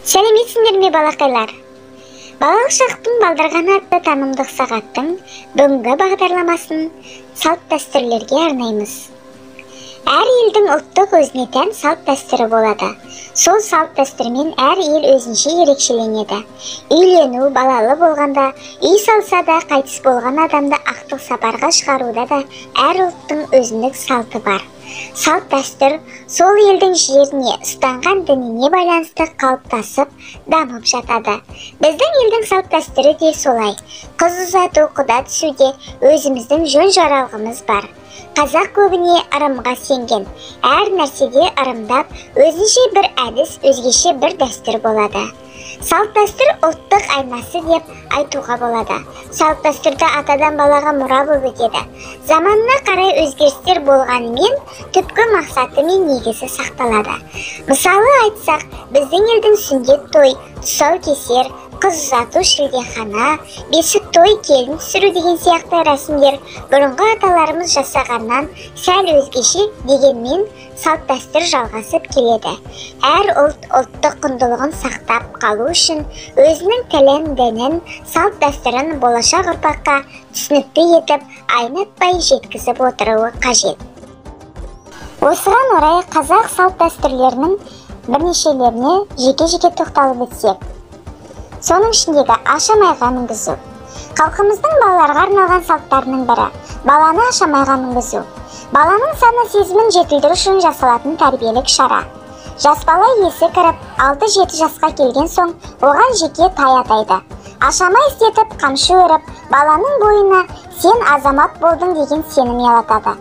Сәлеметсіңдер ме балақайлар? Балалық шақтың балдырғаны атты танымдық сағаттың бүгінгі бағдарламасын салт дәстүрлерге арнаймыз. Әр елдің ұлттық өзіне тән салт дәстүрі болады. Сол салт дәстүрмен әр ел өзінше ерекшеленеді. Үйлену, балалы болғанда, үй салса да, қайтыс болған адамды ақтық сапарға шығаруда да әр ұлттың өзіндік салты бар. Салт дәстүр сол елдің жеріне, ұстанған дініне байланысты қалыптасып, дамып жатады. Біздің елдің салт дәстүрі де солай. Қыз ұзату, құда түсуде өзіміздің жөн жоралғымыз бар. Қазақ көбіне ырымға сенген. Әр нәрседе ырымдап, өзінше бір әдіс, өзгеше бір дәстүр болады. Салт дәстүр ұлттық айнасы деп айтуға болады. Салт дәстүрді атадан балаға мұра болып өтеді. Заманына қарай өзгерістер болғанымен, түпкі мақсаты мен негізі сақталады. Мысалы айтсақ, біздің елдің сүндет той, тұсаукесер, қыз ұзату, шілдехана, бесік той, келін түсіру деген сияқты рәсімдер бұрынғы аталарымыз жасағаннан сәл өзгеше, дегенмен салт дәстүр жалғасып келеді. Әр ұлт ұлттық құндылығын сақтап қалу үшін өзінің тілін, дінін, салт дәстүрін болашақ ұрпаққа түсінікті етіп, айнытпай жеткізіп отыруы қажет. Осыған орай қазақ салт дәстүрлерінің бірнешелеріне жеке-жеке тоқталып өтсек. Соның ішіндегі ашамайға мінгізу. Халқымыздың балаларға арналған салттарының бірі баланы ашамайға мінгізу. Баланың сана сезімін жетілдіру үшін жасалатын тәрбиелік шара. Жас бала есі кіріп, 6-7 жасқа келген соң оған жеке тай атайды. Ашамай істетіп, қамшы өріп, баланың бойына сен азамат болдың деген сенім ұялатады.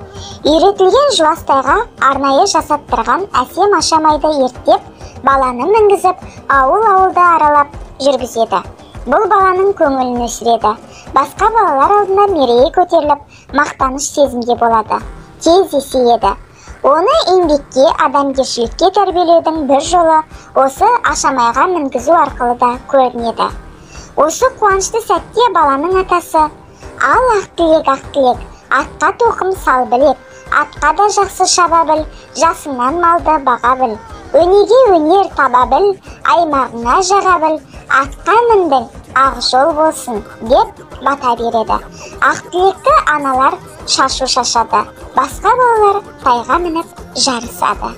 Үйретілген жуас тайға арнайы жасаттырған әсем ашамайды ерттеп, баланы мінгізіп, ауыл-ауылды аралап жүргізеді. Бұл баланың көңілін өсіреді. Басқа балалар алдында мерейі көтеріліп, мақтаныш сезімде болады. Тез есейеді. Оны еңбекке, адамгершілікке тәрбиелеудің бір жолы осы ашамайға мінгізу арқылы да көрінеді. Осы қуанышты сәтте баланың атасы: «Ал ақ-тілек, атқа тоқым сал білек, атқа да жақсы шаба біл, жасыңнан малды баға біл, өнеге өнер таба біл, аймағыңа жаға біл, атқа міндің, ақ жол болсын» деп бата береді. Ақ-тілекті аналар шашу шашады, басқа балалар тайға мініп жарысады.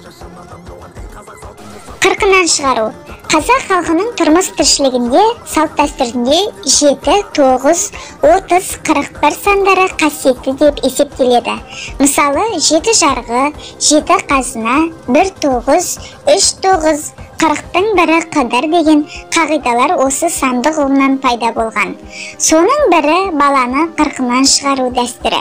Қырқынан шығару. Қазақ халқының тұрмыс тіршілігінде, салт дәстүрінде 7, 9, 30, 41 сандары қасиетті деп есептеледі. Мысалы, 7 жарғы, 7 қазына, 1 9, 3 9, 40-тың бірі қыдыр деген қағидалар осы сандық ұғымнан пайда болған. Соның бірі баланы қырқынан шығару дәстүрі.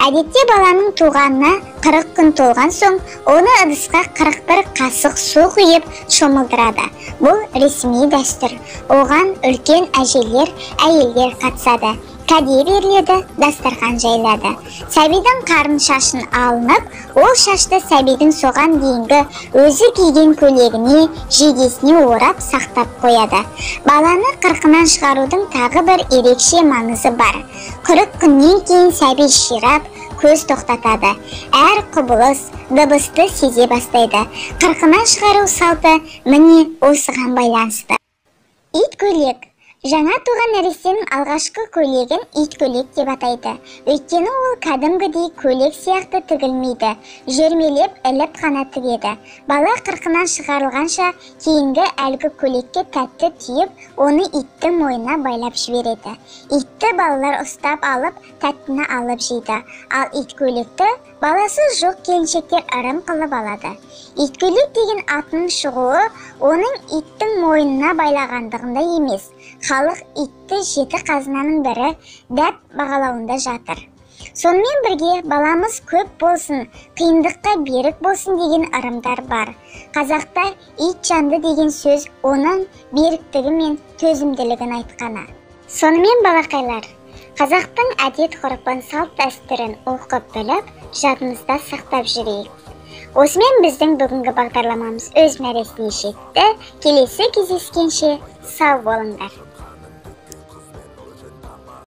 Әдетте баланың туғанына 40 күн толған соң, оны ыдысқа 41 қасық су құйып шомылдырады. Бұл ресми дәстүр. Оған үлкен әжелер, әйелдер қатысады. Кәде беріледі, дастархан жайылады. Сәбидің қарын шашын алынып, ол шашты сәбидің соған дейінгі өзі киген көйлегіне, жейдесіне орап сақтап қояды. Баланы қырқынан шығарудың тағы бір ерекше маңызы бар. 40 күннен кейін сәби ширап, көз тоқтатады. Әр құбылыс, дыбысты сезе бастайды. Қырқынан шығару салты міне осыған байланысты. Ит көйлек. Жаңа туған нәрестенің алғашқы көйлегін ит көйлек деп атайды. Өйткені ол кәдімгідей көйлек сияқты тігілмейді, жермелеп іліп қана тігеді. Бала қырқынан шығарылғанша кейінгі әлгі көйлекке тәтті түйіп, оны иттің мойнына байлап жібереді. Итті балалар ұстап алып, тәттіні алып жейді. Ал ит көйлекті баласы жоқ келіншектер ырым қылып алады. Ит көйлек деген атының шығуы оның иттің мойнына байлағандығында емес, халық итті 7 қазынаның бірі деп бағалауында жатыр. Сонымен бірге баламыз көп болсын, қиындыққа берік болсын деген ырымдар бар. Қазақта ит жанды деген сөз оның беріктігі мен төзімділігін айтқаны. Сонымен балақайлар, қазақтың әдет-ғұрпын, салт дәстүрін оқып біліп, жадымызда сақтап жүрейік. Осымен біздің бүгінгі бағдарламамыз өз мәресіне жетті. Келесі кездескенше сау болыңдар.